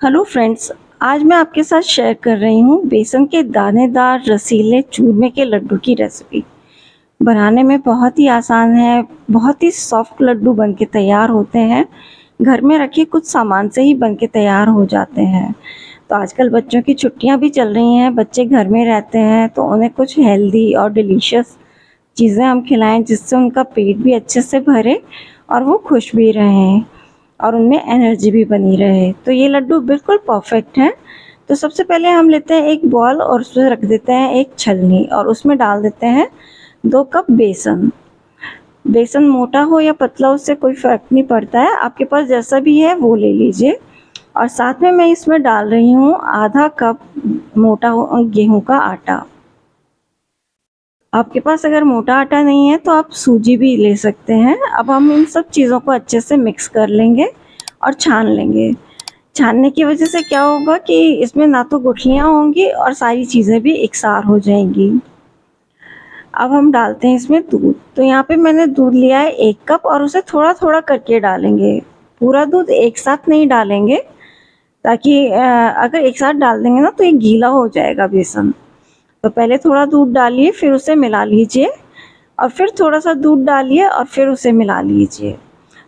Hello friends, आज मैं आपके साथ शेयर कर रही हूँ बेसन के दानेदार रसीले चूरमे के लड्डू की रेसिपी। बनाने में बहुत ही आसान है, बहुत ही सॉफ्ट लड्डू बनके तैयार होते हैं। घर में रखे कुछ सामान से ही बनके तैयार हो जाते हैं। तो आजकल बच्चों की छुट्टियाँ भी चल रही हैं, बच्चे घर में रहते हैं तो उन्हें कुछ हेल्दी और डिलीशियस चीज़ें हम खिलाएं जिससे उनका पेट भी अच्छे से भरे और वो खुश भी रहें और उनमें एनर्जी भी बनी रहे। तो ये लड्डू बिल्कुल परफेक्ट हैं। तो सबसे पहले हम लेते हैं एक बॉल और उसमें रख देते हैं एक छलनी और उसमें डाल देते हैं 2 कप बेसन। बेसन मोटा हो या पतला उससे कोई फ़र्क नहीं पड़ता है, आपके पास जैसा भी है वो ले लीजिए। और साथ में मैं इसमें डाल रही हूँ आधा कप मोटा गेहूं का आटा। आपके पास अगर मोटा आटा नहीं है तो आप सूजी भी ले सकते हैं। अब हम इन सब चीज़ों को अच्छे से मिक्स कर लेंगे और छान लेंगे। छानने की वजह से क्या होगा कि इसमें ना तो गुठलियाँ होंगी और सारी चीज़ें भी एकसार हो जाएंगी। अब हम डालते हैं इसमें दूध। तो यहाँ पे मैंने दूध लिया है 1 कप और उसे थोड़ा थोड़ा करके डालेंगे। पूरा दूध एक साथ नहीं डालेंगे, ताकि अगर एक साथ डाल देंगे ना तो ये गीला हो जाएगा बेसन। तो पहले थोड़ा दूध डालिए, फिर उसे मिला लीजिए और फिर थोड़ा सा दूध डालिए और फिर उसे मिला लीजिए।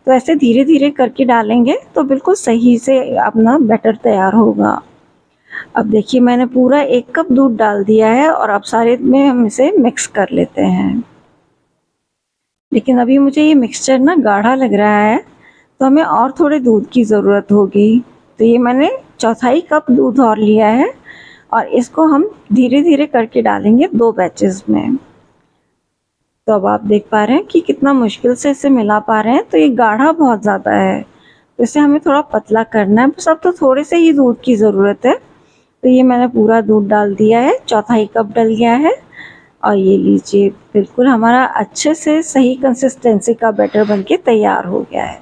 तो ऐसे धीरे धीरे करके डालेंगे तो बिल्कुल सही से अपना बैटर तैयार होगा। अब देखिए मैंने पूरा 1 कप दूध डाल दिया है और अब सारे में हम इसे मिक्स कर लेते हैं। लेकिन अभी मुझे ये मिक्सचर ना गाढ़ा लग रहा है, तो हमें और थोड़े दूध की ज़रूरत होगी। तो ये मैंने चौथाई कप दूध और लिया है और इसको हम धीरे धीरे करके डालेंगे 2 बैचेस में। तो अब आप देख पा रहे हैं कि कितना मुश्किल से इसे मिला पा रहे हैं। तो ये गाढ़ा बहुत ज़्यादा है, तो इसे हमें थोड़ा पतला करना है। बस अब तो थोड़े से ही दूध की ज़रूरत है। तो ये मैंने पूरा दूध डाल दिया है, चौथाई कप डल गया है और ये लीजिए बिल्कुल हमारा अच्छे से सही कंसिस्टेंसी का बैटर बनके तैयार हो गया है।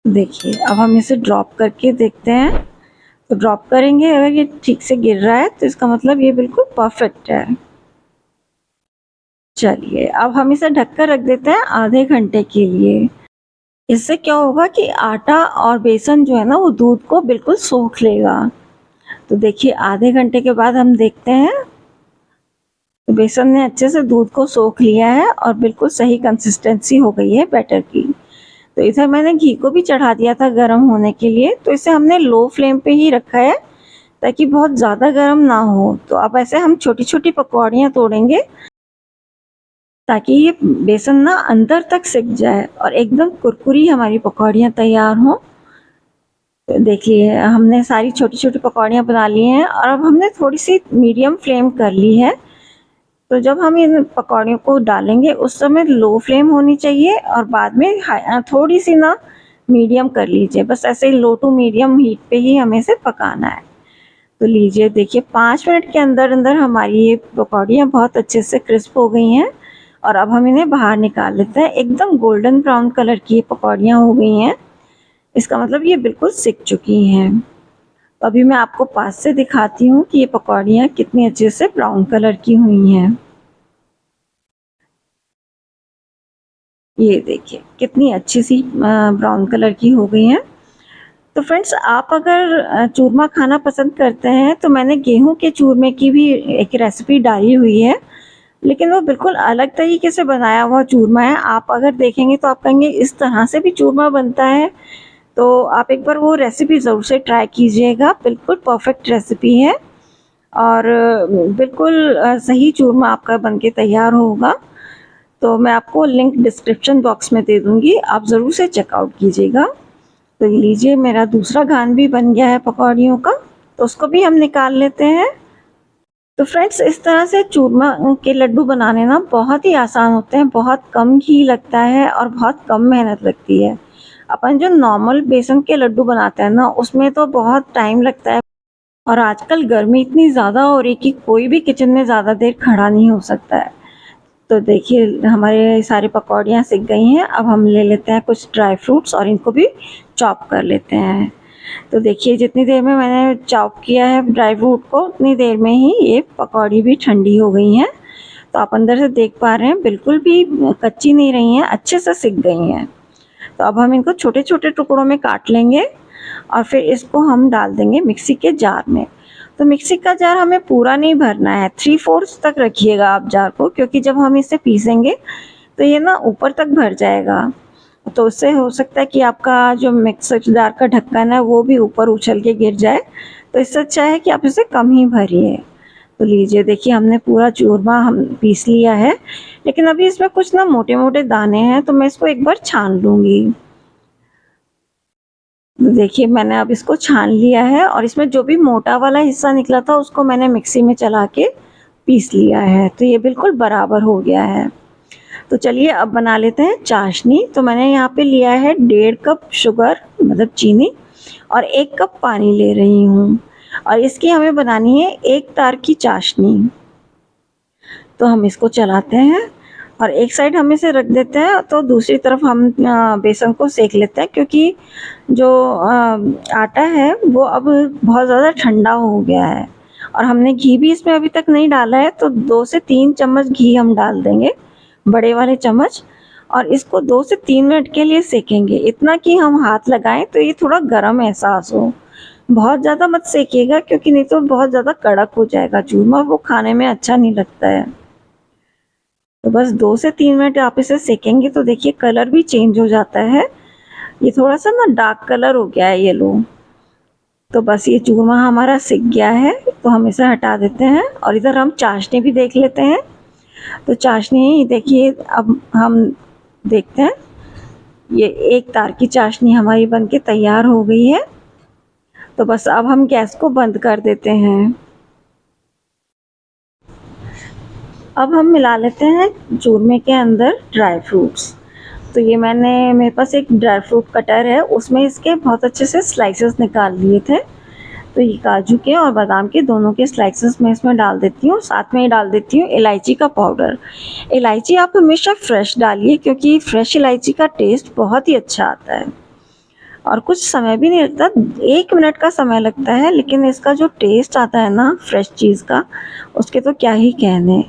देखिए अब हम इसे ड्रॉप करके देखते हैं। तो ड्रॉप करेंगे, अगर ये ठीक से गिर रहा है तो इसका मतलब ये बिल्कुल परफेक्ट है। चलिए अब हम इसे ढककर रख देते हैं आधे घंटे के लिए। इससे क्या होगा कि आटा और बेसन जो है ना वो दूध को बिल्कुल सोख लेगा। तो देखिए आधे घंटे के बाद हम देखते हैं तो बेसन ने अच्छे से दूध को सोख लिया है और बिल्कुल सही कंसिस्टेंसी हो गई है बैटर की। तो इधर मैंने घी को भी चढ़ा दिया था गर्म होने के लिए, तो इसे हमने लो फ्लेम पे ही रखा है ताकि बहुत ज़्यादा गर्म ना हो। तो अब ऐसे हम छोटी छोटी पकौड़ियाँ तोड़ेंगे ताकि ये बेसन ना अंदर तक सिक जाए और एकदम कुरकुरी हमारी पकौड़ियाँ तैयार हों। तो देखिए हमने सारी छोटी छोटी पकौड़ियाँ बना ली हैं और अब हमने थोड़ी सी मीडियम फ्लेम कर ली है। तो जब हम इन पकौड़ियों को डालेंगे उस समय लो फ्लेम होनी चाहिए और बाद में थोड़ी सी ना मीडियम कर लीजिए। बस ऐसे ही लो टू मीडियम हीट पे ही हमें इसे पकाना है। तो लीजिए देखिए 5 मिनट के अंदर अंदर हमारी ये पकौड़ियाँ बहुत अच्छे से क्रिस्प हो गई हैं और अब हम इन्हें बाहर निकाल लेते हैं। एकदम गोल्डन ब्राउन कलर की ये पकौड़ियाँ हो गई हैं, इसका मतलब ये बिल्कुल सिक चुकी हैं। तो अभी मैं आपको पास से दिखाती हूँ कि ये पकौड़ियाँ कितनी अच्छे से ब्राउन कलर की हुई हैं। ये देखिए कितनी अच्छी सी ब्राउन कलर की हो गई हैं। तो फ्रेंड्स आप अगर चूरमा खाना पसंद करते हैं तो मैंने गेहूं के चूरमे की भी एक रेसिपी डाली हुई है, लेकिन वो बिल्कुल अलग तरीके से बनाया हुआ चूरमा है। आप अगर देखेंगे तो आप कहेंगे इस तरह से भी चूरमा बनता है। तो आप एक बार वो रेसिपी ज़रूर से ट्राई कीजिएगा, बिल्कुल परफेक्ट रेसिपी है और बिल्कुल सही चूरमा आपका बनके तैयार होगा। तो मैं आपको लिंक डिस्क्रिप्शन बॉक्स में दे दूँगी, आप ज़रूर से चेकआउट कीजिएगा। तो ये लीजिए मेरा दूसरा घान भी बन गया है पकौड़ियों का, तो उसको भी हम निकाल लेते हैं। तो फ्रेंड्स इस तरह से चूरमा के लड्डू बनाने ना बहुत ही आसान होते हैं, बहुत कम घी लगता है और बहुत कम मेहनत लगती है। अपन जो नॉर्मल बेसन के लड्डू बनाते हैं ना उसमें तो बहुत टाइम लगता है और आजकल गर्मी इतनी ज़्यादा हो रही कि कोई भी किचन में ज़्यादा देर खड़ा नहीं हो सकता है। तो देखिए हमारे सारी पकौड़ियाँ सिक गई हैं। अब हम ले लेते हैं कुछ ड्राई फ्रूट्स और इनको भी चॉप कर लेते हैं। तो देखिए जितनी देर में मैंने चॉप किया है ड्राई फ्रूट को उतनी देर में ही ये पकौड़ी भी ठंडी हो गई हैं। तो आप अंदर से देख पा रहे हैं बिल्कुल भी कच्ची नहीं रही हैं, अच्छे से सिक गई हैं। तो अब हम इनको छोटे छोटे टुकड़ों में काट लेंगे और फिर इसको हम डाल देंगे मिक्सी के जार में। तो मिक्सी का जार हमें पूरा नहीं भरना है, 3/4 तक रखिएगा आप जार को, क्योंकि जब हम इसे पीसेंगे तो ये ना ऊपर तक भर जाएगा, तो उससे हो सकता है कि आपका जो मिक्सर जार का ढक्कन है वो भी ऊपर उछल के गिर जाए। तो इससे अच्छा है कि आप इसे कम ही भरिए। तो लीजिए, देखिए हमने पूरा चूरमा हम पीस लिया है, लेकिन अभी इसमें कुछ ना मोटे मोटे दाने हैं, तो मैं इसको एक बार छान लूँगी। तो देखिए मैंने अब इसको छान लिया है और इसमें जो भी मोटा वाला हिस्सा निकला था उसको मैंने मिक्सी में चला के पीस लिया है। तो ये बिल्कुल बराबर हो गया है। तो चलिए अब बना लेते हैं चाशनी। तो मैंने यहाँ पे लिया है 1.5 कप शुगर, मतलब चीनी, और 1 कप पानी ले रही हूँ, और इसकी हमें बनानी है 1 तार की चाशनी। तो हम इसको चलाते हैं और एक साइड हम इसे रख देते हैं, तो दूसरी तरफ हम बेसन को सेक लेते हैं, क्योंकि जो आटा है वो अब बहुत ज़्यादा ठंडा हो गया है और हमने घी भी इसमें अभी तक नहीं डाला है। तो 2 से 3 चम्मच घी हम डाल देंगे, बड़े वाले चम्मच, और इसको 2 से 3 मिनट के लिए सेकेंगे, इतना कि हम हाथ लगाएं तो ये थोड़ा गर्म एहसास हो। बहुत ज़्यादा मत सेकिएगा, क्योंकि नहीं तो बहुत ज़्यादा कड़क हो जाएगा चूरमा, वो खाने में अच्छा नहीं लगता है। तो बस 2 से 3 मिनट आप इसे सेकेंगे तो देखिए कलर भी चेंज हो जाता है, ये थोड़ा सा ना डार्क कलर हो गया है येलो। तो बस ये चूरमा हमारा सिक गया है, तो हम इसे हटा देते हैं और इधर हम चाशनी भी देख लेते हैं। तो चाशनी देखिए, अब हम देखते हैं, ये 1 तार की चाशनी हमारी बनके तैयार हो गई है। तो बस अब हम गैस को बंद कर देते हैं। अब हम मिला लेते हैं चूरमे के अंदर ड्राई फ्रूट्स। तो ये मेरे पास एक ड्राई फ्रूट कटर है, उसमें इसके बहुत अच्छे से स्लाइसेस निकाल लिए थे। तो ये काजू के और बादाम के दोनों के स्लाइसेस मैं इसमें डाल देती हूँ। साथ में ही डाल देती हूँ इलायची का पाउडर। इलायची आप हमेशा फ्रेश डालिए, क्योंकि फ्रेश इलायची का टेस्ट बहुत ही अच्छा आता है और कुछ समय भी नहीं लगता, 1 मिनट का समय लगता है, लेकिन इसका जो टेस्ट आता है ना फ्रेश चीज़ का, उसके तो क्या ही कहने।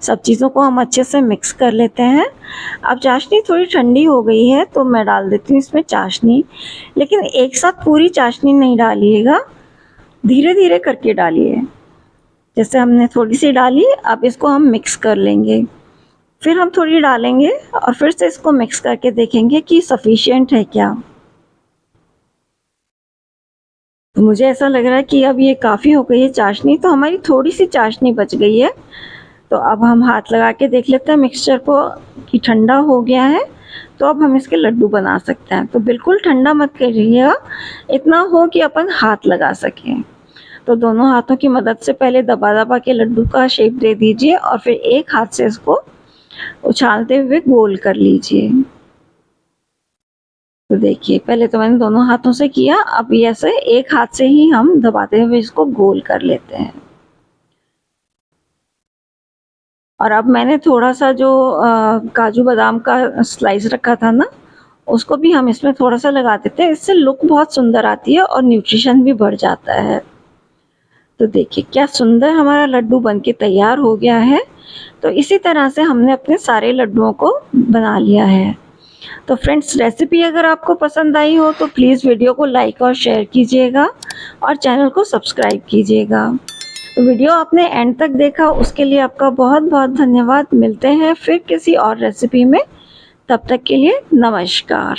सब चीज़ों को हम अच्छे से मिक्स कर लेते हैं। अब चाशनी थोड़ी ठंडी हो गई है तो मैं डाल देती हूँ इसमें चाशनी, लेकिन एक साथ पूरी चाशनी नहीं डालिएगा, धीरे धीरे करके डालिए। जैसे हमने थोड़ी सी डाली, अब इसको हम मिक्स कर लेंगे, फिर हम थोड़ी डालेंगे और फिर से इसको मिक्स करके देखेंगे कि सफिशिएंट है क्या। तो मुझे ऐसा लग रहा है कि अब ये काफ़ी हो गई है चाशनी, तो हमारी थोड़ी सी चाशनी बच गई है। तो अब हम हाथ लगा के देख लेते हैं मिक्सचर को कि ठंडा हो गया है, तो अब हम इसके लड्डू बना सकते हैं। तो बिल्कुल ठंडा मत करिएगा, इतना हो कि अपन हाथ लगा सकें। तो दोनों हाथों की मदद से पहले दबा दबा के लड्डू का शेप दे दीजिए और फिर एक हाथ से इसको उछालते हुए गोल कर लीजिए। तो देखिए, पहले तो मैंने दोनों हाथों से किया, अब ये ऐसे एक हाथ से ही हम दबाते हुए इसको गोल कर लेते हैं। और अब मैंने थोड़ा सा जो काजू बादाम का स्लाइस रखा था ना, उसको भी हम इसमें थोड़ा सा लगा देते हैं, इससे लुक बहुत सुंदर आती है और न्यूट्रिशन भी बढ़ जाता है। तो देखिए क्या सुंदर हमारा लड्डू बनके तैयार हो गया है। तो इसी तरह से हमने अपने सारे लड्डुओं को बना लिया है। तो फ्रेंड्स, रेसिपी अगर आपको पसंद आई हो तो प्लीज़ वीडियो को लाइक और शेयर कीजिएगा और चैनल को सब्सक्राइब कीजिएगा। तो वीडियो आपने एंड तक देखा उसके लिए आपका बहुत बहुत धन्यवाद। मिलते हैं फिर किसी और रेसिपी में, तब तक के लिए नमस्कार।